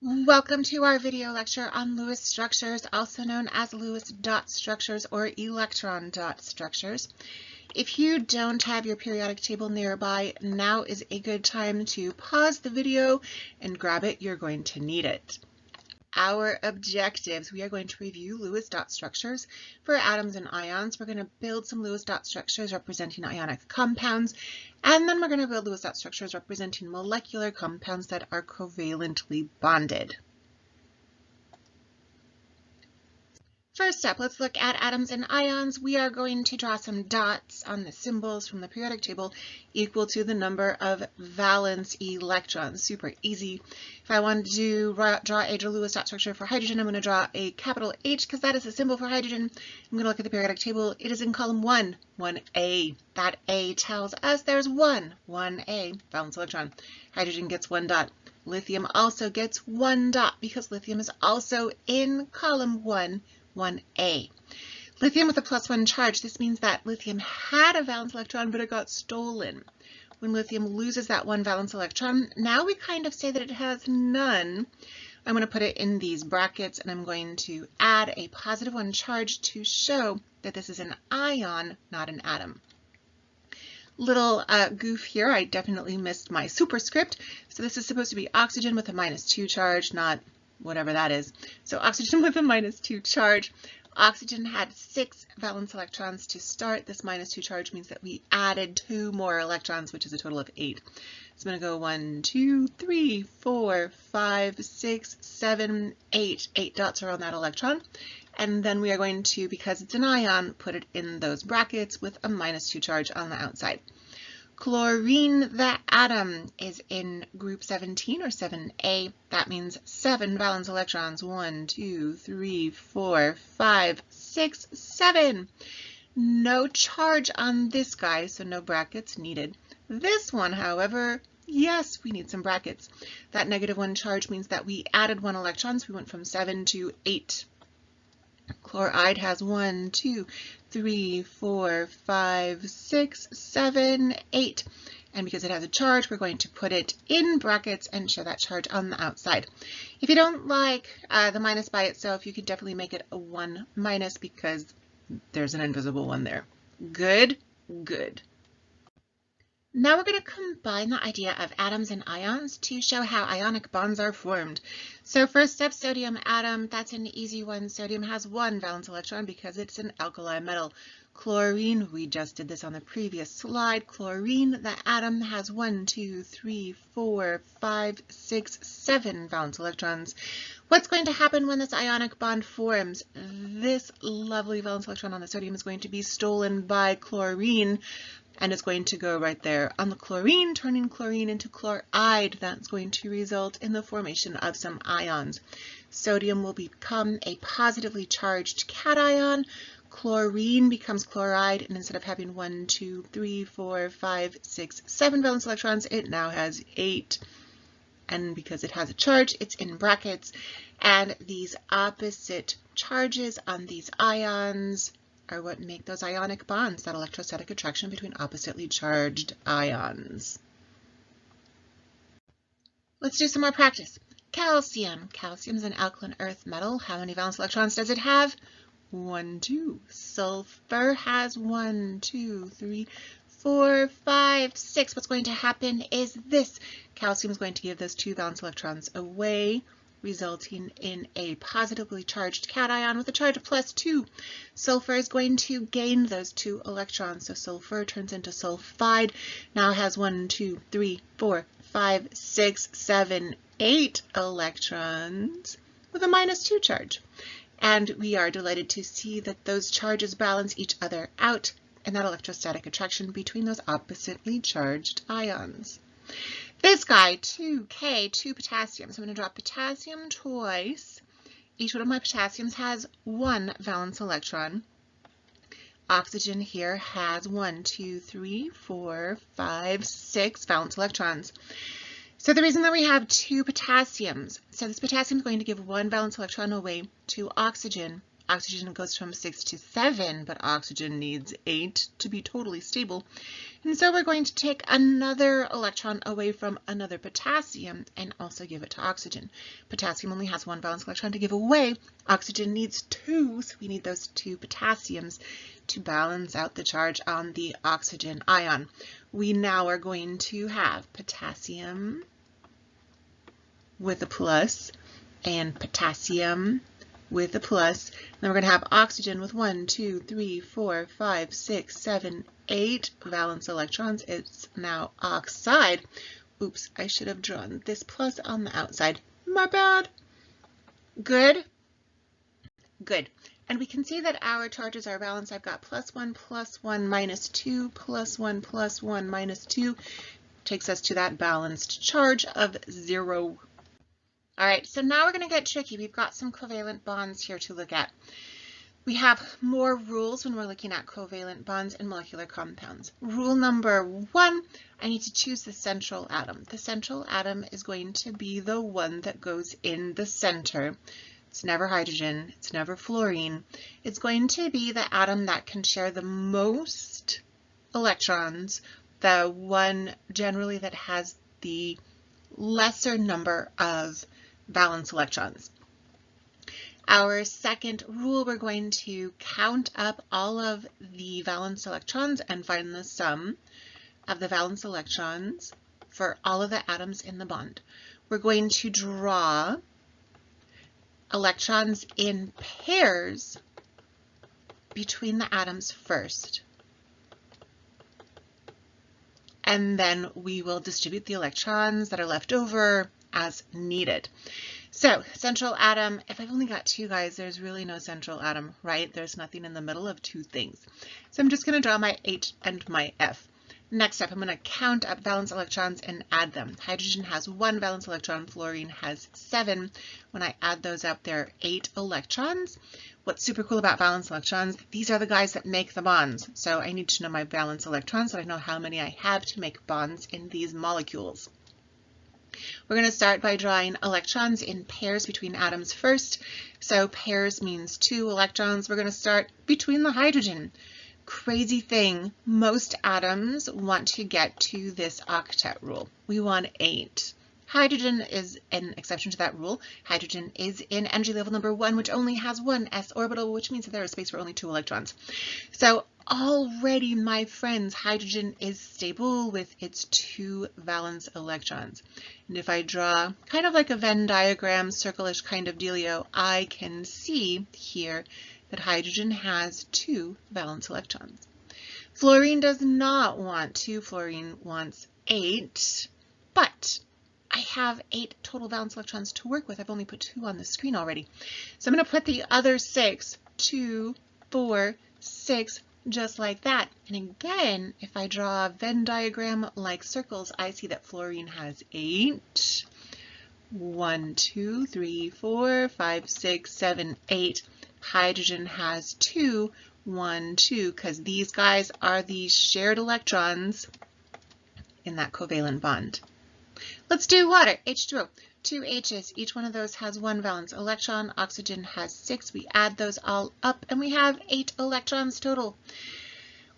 Welcome to our video lecture on Lewis structures, also known as Lewis dot structures or electron dot structures. If you don't have your periodic table nearby, now is a good time to pause the video and grab it. You're going to need it. Our objectives: we are going to review Lewis dot structures for atoms and ions. We're going to build some Lewis dot structures representing ionic compounds, and then we're going to build Lewis dot structures representing molecular compounds that are covalently bonded. First up, let's look at atoms and ions. We are going to draw some dots on the symbols from the periodic table equal to the number of valence electrons. Super easy. If I want to draw a Lewis dot structure for hydrogen, I'm going to draw a capital H because that is the symbol for hydrogen. I'm going to look at the periodic table. It is in column 1, 1A. That A tells us there's 1A, valence electron. Hydrogen gets 1 dot. Lithium also gets 1 dot because lithium is also in column 1A. Lithium with a +1 charge. This means that lithium had a valence electron, but it got stolen. When lithium loses that 1 valence electron, now we kind of say that it has none. I'm going to put it in these brackets, and I'm going to add a +1 charge to show that this is an ion, not an atom. Little goof here, I definitely missed my superscript. So this is supposed to be oxygen with a -2 charge, not whatever that is. So oxygen with a -2 charge. Oxygen had 6 valence electrons to start. This -2 charge means that we added 2 more electrons, which is a total of 8. So I'm going to go 1, 2, 3, 4, 5, 6, 7, 8. 8 dots around that electron. And then we are going to, because it's an ion, put it in those brackets with a -2 charge on the outside. Chlorine, the atom, is in group 17 or 7A. That means 7 valence electrons. 1, 2, 3, 4, 5, 6, 7. No charge on this guy, so no brackets needed. This one, however, yes, we need some brackets. That -1 charge means that we added 1 electron, so we went from 7 to 8. Chloride has 1, 2, 3, 4, 5, 6, 7, 8. And because it has a charge, we're going to put it in brackets and show that charge on the outside. If you don't like the minus by itself, you could definitely make it a 1- because there's an invisible one there. Good, good. Now we're going to combine the idea of atoms and ions to show how ionic bonds are formed. So first step, sodium atom, that's an easy one. Sodium has 1 valence electron because it's an alkali metal. Chlorine, we just did this on the previous slide. Chlorine, the atom, has 1, 2, 3, 4, 5, 6, 7 valence electrons. What's going to happen when this ionic bond forms? This lovely valence electron on the sodium is going to be stolen by chlorine, and it's going to go right there on the chlorine, turning chlorine into chloride. That's going to result in the formation of some ions. Sodium will become a positively charged cation. Chlorine becomes chloride, and instead of having 1, 2, 3, 4, 5, 6, 7 valence electrons, it now has 8. And because it has a charge, it's in brackets. And these opposite charges on these ions are what make those ionic bonds, that electrostatic attraction between oppositely charged ions. Let's do some more practice. Calcium. Calcium is an alkaline earth metal. How many valence electrons does it have? 1, 2. Sulfur has 1, 2, 3, 4, 5, 6. What's going to happen is this. Calcium is going to give those 2 valence electrons away, resulting in a positively charged cation with a charge of +2. Sulfur is going to gain those 2 electrons, so sulfur turns into sulfide, now has 1, 2, 3, 4, 5, 6, 7, 8 electrons with a -2 charge. And we are delighted to see that those charges balance each other out and that electrostatic attraction between those oppositely charged ions. This guy, 2K, 2 potassiums. I'm going to drop potassium twice. Each one of my potassiums has 1 valence electron. Oxygen here has 1, 2, 3, 4, 5, 6 valence electrons. So the reason that we have 2 potassiums, so this potassium is going to give 1 valence electron away to oxygen Oxygen goes from 6 to 7, but oxygen needs 8 to be totally stable. And so we're going to take another electron away from another potassium and also give it to oxygen. Potassium only has 1 valence electron to give away. Oxygen needs 2, so we need those 2 potassiums to balance out the charge on the oxygen ion. We now are going to have potassium with a plus and potassium with a plus. Then we're going to have oxygen with 1, 2, 3, 4, 5, 6, 7, 8 valence electrons. It's now oxide. Oops, I should have drawn this plus on the outside. My bad. Good. Good. And we can see that our charges are balanced. I've got +1, +1, -2, +1, +1, -2. Takes us to that balanced charge of 0. All right, so now we're going to get tricky. We've got some covalent bonds here to look at. We have more rules when we're looking at covalent bonds and molecular compounds. Rule number 1, I need to choose the central atom. The central atom is going to be the one that goes in the center. It's never hydrogen, it's never fluorine. It's going to be the atom that can share the most electrons, the one generally that has the lesser number of valence electrons. Our second rule, we're going to count up all of the valence electrons and find the sum of the valence electrons for all of the atoms in the bond. We're going to draw electrons in pairs between the atoms first. And then we will distribute the electrons that are left over as needed. So central atom, if I've only got 2 guys, there's really no central atom, right? There's nothing in the middle of 2 things. So I'm just going to draw my H and my F. Next up, I'm going to count up valence electrons and add them. Hydrogen has 1 valence electron, fluorine has 7. When I add those up, there are 8 electrons. What's super cool about valence electrons, these are the guys that make the bonds. So I need to know my valence electrons so I know how many I have to make bonds in these molecules. We're going to start by drawing electrons in pairs between atoms first. So pairs means 2 electrons. We're going to start between the hydrogen. Crazy thing, most atoms want to get to this octet rule. We want 8. Hydrogen is an exception to that rule. Hydrogen is in energy level number 1, which only has 1 s orbital, which means that there is space for only 2 electrons. So already, my friends, hydrogen is stable with its 2 valence electrons. And if I draw kind of like a Venn diagram, circle-ish kind of dealio, I can see here that hydrogen has 2 valence electrons. Fluorine does not want 2, fluorine wants 8, but I have 8 total valence electrons to work with. I've only put 2 on the screen already. So I'm going to put the other 6, 2, 4, 6, just like that. And again, if I draw a Venn diagram like circles, I see that fluorine has 8. 1, 2, 3, 4, 5, 6, 7, 8. Hydrogen has 2, 1, 2, because these guys are the shared electrons in that covalent bond. Let's do water, H2O. 2 H's, each one of those has 1 valence electron. Oxygen has 6. We add those all up and we have 8 electrons total.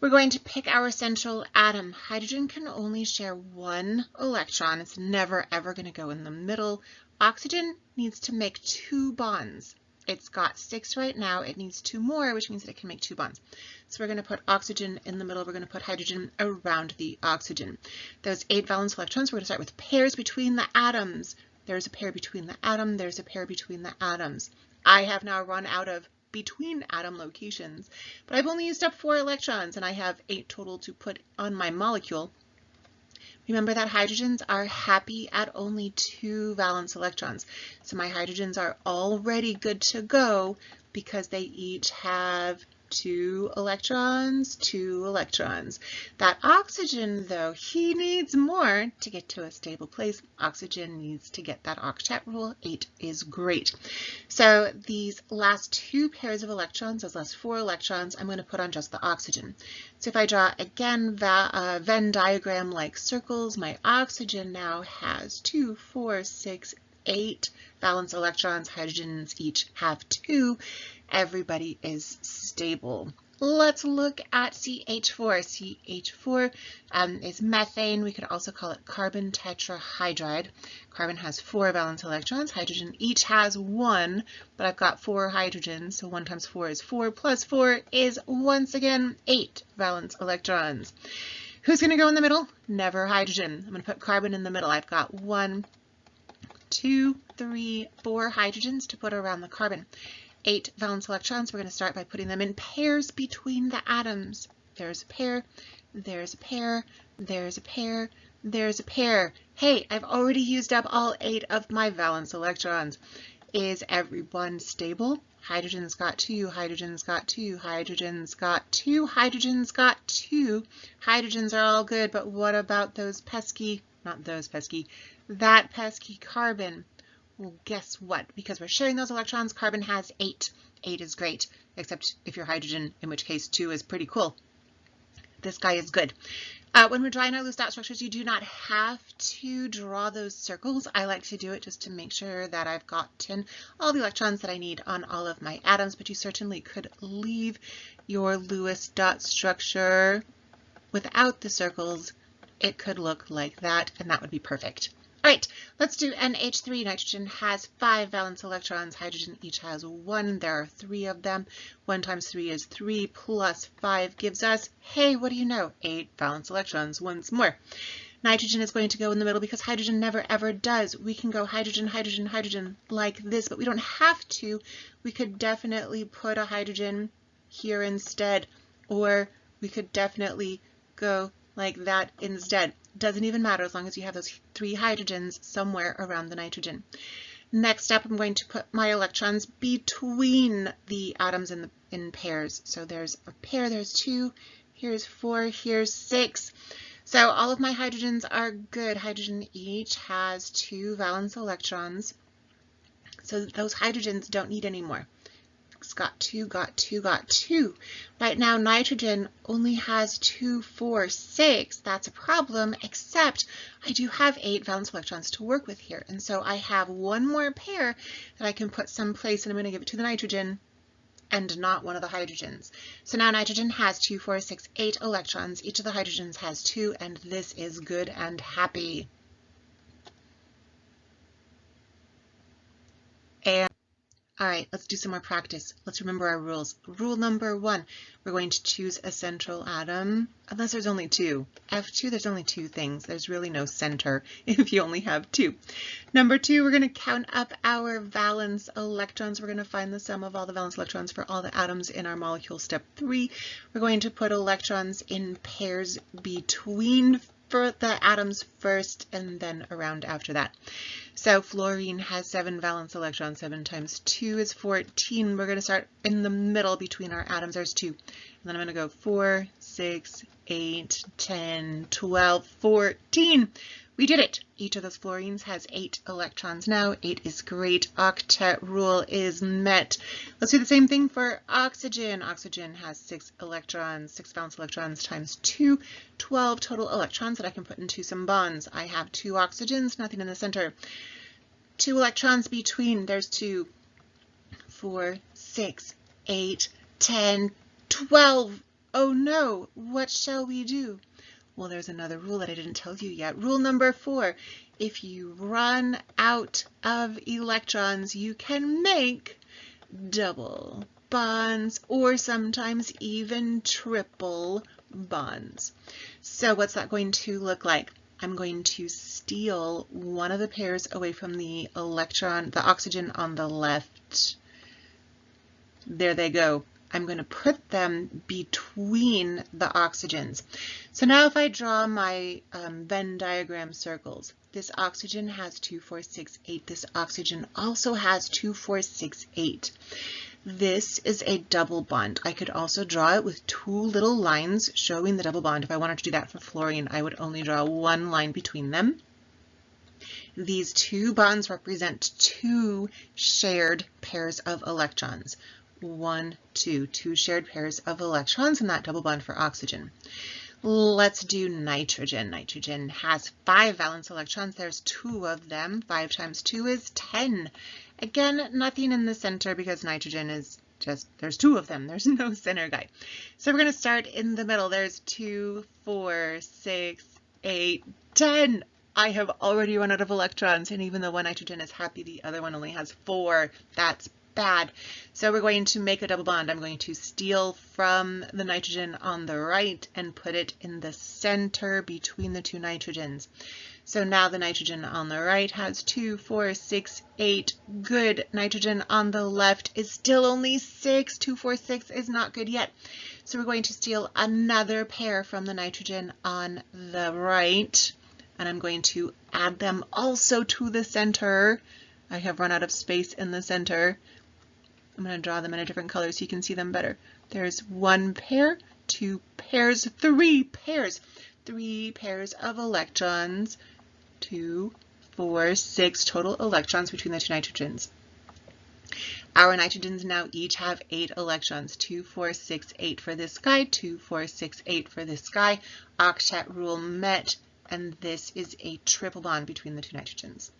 We're going to pick our central atom. Hydrogen can only share 1 electron. It's never ever going to go in the middle. Oxygen needs to make 2 bonds. It's got 6 right now. It needs 2 more, which means that it can make 2 bonds. So we're going to put oxygen in the middle. We're going to put hydrogen around the oxygen. Those 8 valence electrons, we're going to start with pairs between the atoms. There's a pair between the atom. There's a pair between the atoms. I have now run out of between atom locations, but I've only used up 4 electrons and I have 8 total to put on my molecule. Remember that hydrogens are happy at only 2 valence electrons. So my hydrogens are already good to go because they each have 2 electrons, 2 electrons. That oxygen, though, he needs more to get to a stable place. Oxygen needs to get that octet rule. 8 is great. So these last 2 pairs of electrons, those last 4 electrons, I'm going to put on just the oxygen. So if I draw, again, Venn diagram like circles, my oxygen now has 2, 4, 6, 8 valence electrons. Hydrogens each have 2. Everybody is stable. Let's look at CH4. CH4 is methane. We could also call it carbon tetrahydride. Carbon has 4 valence electrons. Hydrogen each has 1, but I've got 4 hydrogens, so 1 times 4 is 4, plus 4 is once again 8 valence electrons. Who's going to go in the middle? Never hydrogen. I'm going to put carbon in the middle. I've got 1, 2, 3, 4 hydrogens to put around the carbon. 8 valence electrons. We're going to start by putting them in pairs between the atoms. There's a pair, there's a pair, there's a pair, there's a pair. Hey, I've already used up all 8 of my valence electrons. Is everyone stable? Hydrogen's got 2, hydrogen's got 2, hydrogen's got 2, hydrogen's got 2. Hydrogens are all good, but what about those pesky, not those pesky, that pesky carbon? Well, guess what? Because we're sharing those electrons, carbon has 8. 8 is great, except if you're hydrogen, in which case 2 is pretty cool. This guy is good. When we're drawing our loose dot structures, you do not have to draw those circles. I like to do it just to make sure that I've gotten all the electrons that I need on all of my atoms, but you certainly could leave your Lewis dot structure without the circles. It could look like that, and that would be perfect. All right, let's do NH3. Nitrogen has 5 valence electrons. Hydrogen each has 1. There are 3 of them. 1 times 3 is 3 plus 5 gives us, hey, what do you know? 8 valence electrons once more. Nitrogen is going to go in the middle because hydrogen never ever does. We can go hydrogen, hydrogen, hydrogen like this, but we don't have to. We could definitely put a hydrogen here instead, or we could definitely go like that instead. Doesn't even matter as long as you have those 3 hydrogens somewhere around the nitrogen. Next up, I'm going to put my electrons between the atoms in pairs. So there's a pair, there's 2, here's 4, here's 6. So all of my hydrogens are good. Hydrogen each has 2 valence electrons. So those hydrogens don't need any more. Got 2, got 2, got 2. Right now, nitrogen only has 2, 4, 6. That's a problem, except I do have 8 valence electrons to work with here. And so I have one more pair that I can put someplace, and I'm going to give it to the nitrogen and not one of the hydrogens. So now nitrogen has 2, 4, 6, 8 electrons. Each of the hydrogens has 2, and this is good and happy. And all right, let's do some more practice. Let's remember our rules. Rule number 1, we're going to choose a central atom, unless there's only 2. F2, there's only 2 things. There's really no center if you only have 2. Number 2, we're going to count up our valence electrons. We're going to find the sum of all the valence electrons for all the atoms in our molecule. Step 3, we're going to put electrons in pairs between for the atoms first and then around after that. So fluorine has 7 valence electrons. 7 times 2 is 14. We're going to start in the middle between our atoms. There's 2. And then I'm going to go 4, 6, 8, 10, 12, 14. We did it. Each of those fluorines has 8 electrons now. 8 is great. Octet rule is met. Let's do the same thing for oxygen. Oxygen has 6 electrons, 6 valence electrons times 2, 12 total electrons that I can put into some bonds. I have 2 oxygens, nothing in the center. 2 electrons between. There's 2, 4, 6, 8, 10, 12. Oh no, what shall we do? Well, there's another rule that I didn't tell you yet. Rule number 4, if you run out of electrons, you can make double bonds or sometimes even triple bonds. So what's that going to look like? I'm going to steal one of the pairs away from the electron, the oxygen on the left. There they go. I'm going to put them between the oxygens. So now if I draw my Venn diagram circles, this oxygen has 2, 4, 6, 8. This oxygen also has 2, 4, 6, 8. This is a double bond. I could also draw it with 2 little lines showing the double bond. If I wanted to do that for fluorine, I would only draw 1 line between them. These 2 bonds represent 2 shared pairs of electrons. 1, 2, 2 shared pairs of electrons in that double bond for oxygen. Let's do nitrogen. Nitrogen has 5 valence electrons. There's 2 of them. 5 times 2 is 10. Again, nothing in the center because nitrogen is just, there's 2 of them. There's no center guy. So we're going to start in the middle. There's 2, 4, 6, 8, 10. I have already run out of electrons, and even though one nitrogen is happy, the other one only has 4. That's bad. So we're going to make a double bond. I'm going to steal from the nitrogen on the right and put it in the center between the 2 nitrogens. So now the nitrogen on the right has 2, 4, 6, 8. Good. Nitrogen on the left is still only 6. 2, 4, 6 is not good yet. So we're going to steal another pair from the nitrogen on the right, and I'm going to add them also to the center. I have run out of space in the center. I'm going to draw them in a different color so you can see them better. There's 1 pair, 2 pairs, 3 pairs. 3 pairs of electrons. 2, 4, 6 total electrons between the 2 nitrogens. Our nitrogens now each have 8 electrons. 2, 4, 6, 8 for this guy. 2, 4, 6, 8 for this guy. Octet rule met, and this is a triple bond between the 2 nitrogens.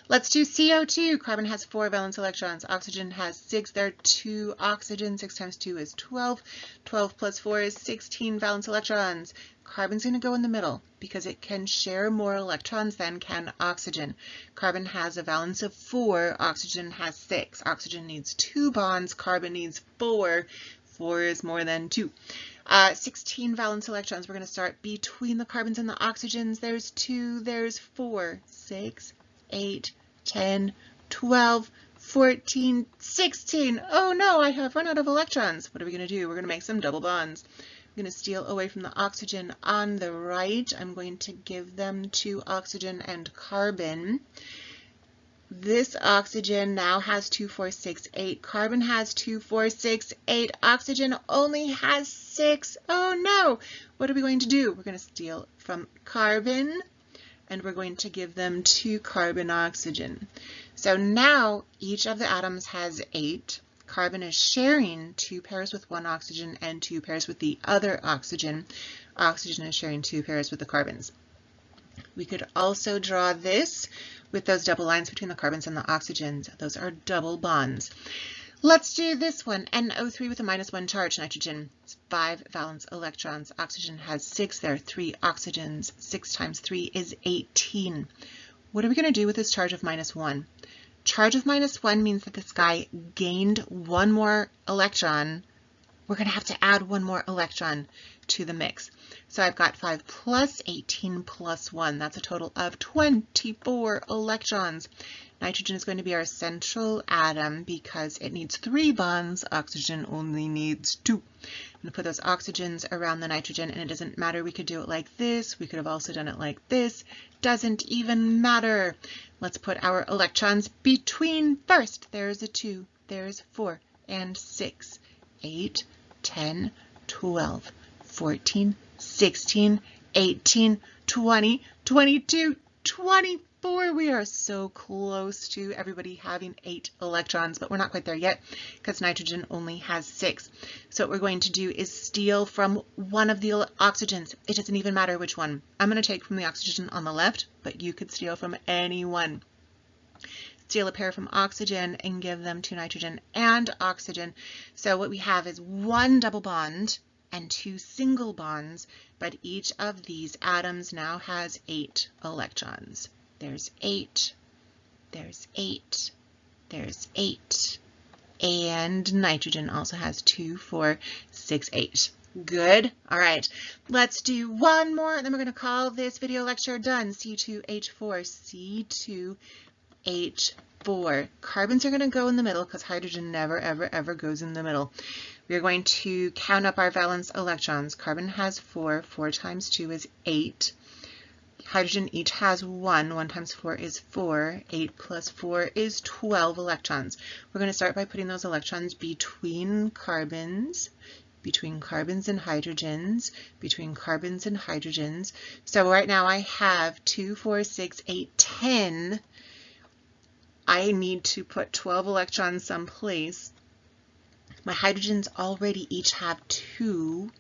Let's do CO2. Carbon has 4 valence electrons. Oxygen has 6. There are 2 oxygens. 6 times 2 is 12. 12 plus 4 is 16 valence electrons. Carbon's going to go in the middle because it can share more electrons than can oxygen. Carbon has a valence of 4. Oxygen has 6. Oxygen needs 2 bonds. Carbon needs 4. 4 is more than 2. 16 valence electrons. We're going to start between the carbons and the oxygens. There's 2. There's 4. 6. 8, 10, 12, 14, 16. Oh no, I have run out of electrons. What are we going to do? We're going to make some double bonds. I'm going to steal away from the oxygen on the right. I'm going to give them to oxygen and carbon. This oxygen now has 2, 4, 6, 8. Carbon has 2, 4, 6, 8. Oxygen only has 6. Oh no! What are we going to do? We're going to steal from carbon, and we're going to give them to carbon oxygen. So now each of the atoms has 8. Carbon is sharing 2 pairs with one oxygen and 2 pairs with the other oxygen. Oxygen is sharing 2 pairs with the carbons. We could also draw this with those double lines between the carbons and the oxygens. Those are double bonds. Let's do this one, NO3 with a -1 charge. Nitrogen, 5 valence electrons. Oxygen has 6. There are 3 oxygens. 6 times 3 is 18. What are we going to do with this charge of -1? Charge of -1 means that this guy gained 1 more electron. We're going to have to add 1 more electron to the mix. So I've got 5 plus 18 plus 1. That's a total of 24 electrons. Nitrogen is going to be our central atom because it needs 3 bonds. Oxygen only needs 2. I'm going to put those oxygens around the nitrogen, and it doesn't matter. We could do it like this. We could have also done it like this. Doesn't even matter. Let's put our electrons between first. There's a 2. There's 4 and 6. 8, 10, 12, 14, 16, 18, 20, 22, 24. We are so close to everybody having 8 electrons, but we're not quite there yet because nitrogen only has 6. So what we're going to do is steal from one of the oxygens. It doesn't even matter which one. I'm going to take from the oxygen on the left, but you could steal from any one. Steal a pair from oxygen and give them to nitrogen and oxygen. So what we have is 1 double bond and 2 single bonds, but each of these atoms now has 8 electrons. There's 8, there's 8, there's 8, and nitrogen also has 2, 4, 6, 8. Good. All right, let's do one more, and then we're going to call this video lecture done. C2H4, C2H4. Carbons are going to go in the middle because hydrogen never, ever, ever goes in the middle. We're going to count up our valence electrons. Carbon has 4. 4 times 2 is 8. Hydrogen each has 1. 1 times 4 is 4. 8 plus 4 is 12 electrons. We're going to start by putting those electrons between carbons and hydrogens, between carbons and hydrogens. So right now I have 2, 4, 6, 8, 10. I need to put 12 electrons someplace. My hydrogens already each have 2.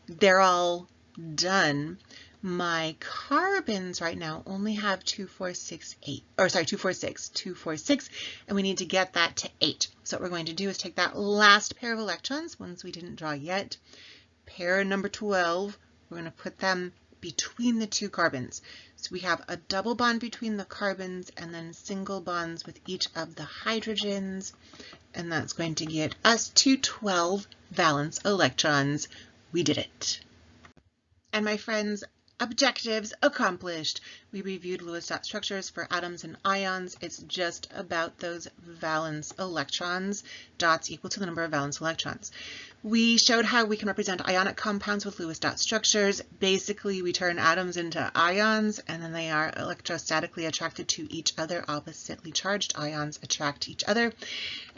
They're all done. My carbons right now only have 2, 4, 6, 8, or sorry, 2, 4, 6, 2, 4, 6, and we need to get that to 8. So what we're going to do is take that last pair of electrons, ones we didn't draw yet, pair number 12, we're going to put them between the two carbons. So we have a double bond between the carbons and then single bonds with each of the hydrogens, and that's going to get us to 12 valence electrons. We did it. And my friends, objectives accomplished. We reviewed Lewis dot structures for atoms and ions. It's just about those valence electrons. Dots equal to the number of valence electrons. We showed how we can represent ionic compounds with Lewis dot structures. Basically, we turn atoms into ions, and then they are electrostatically attracted to each other. Oppositely charged ions attract each other.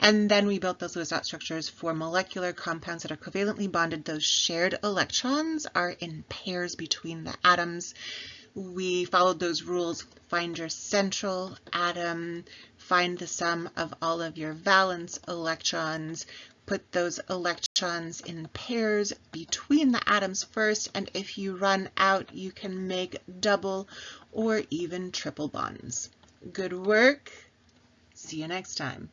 And then we built those Lewis dot structures for molecular compounds that are covalently bonded. Those shared electrons are in pairs between the atoms. We followed those rules. Find your central atom, find the sum of all of your valence electrons, put those electrons in pairs between the atoms first, and if you run out, you can make double or even triple bonds. Good work. See you next time.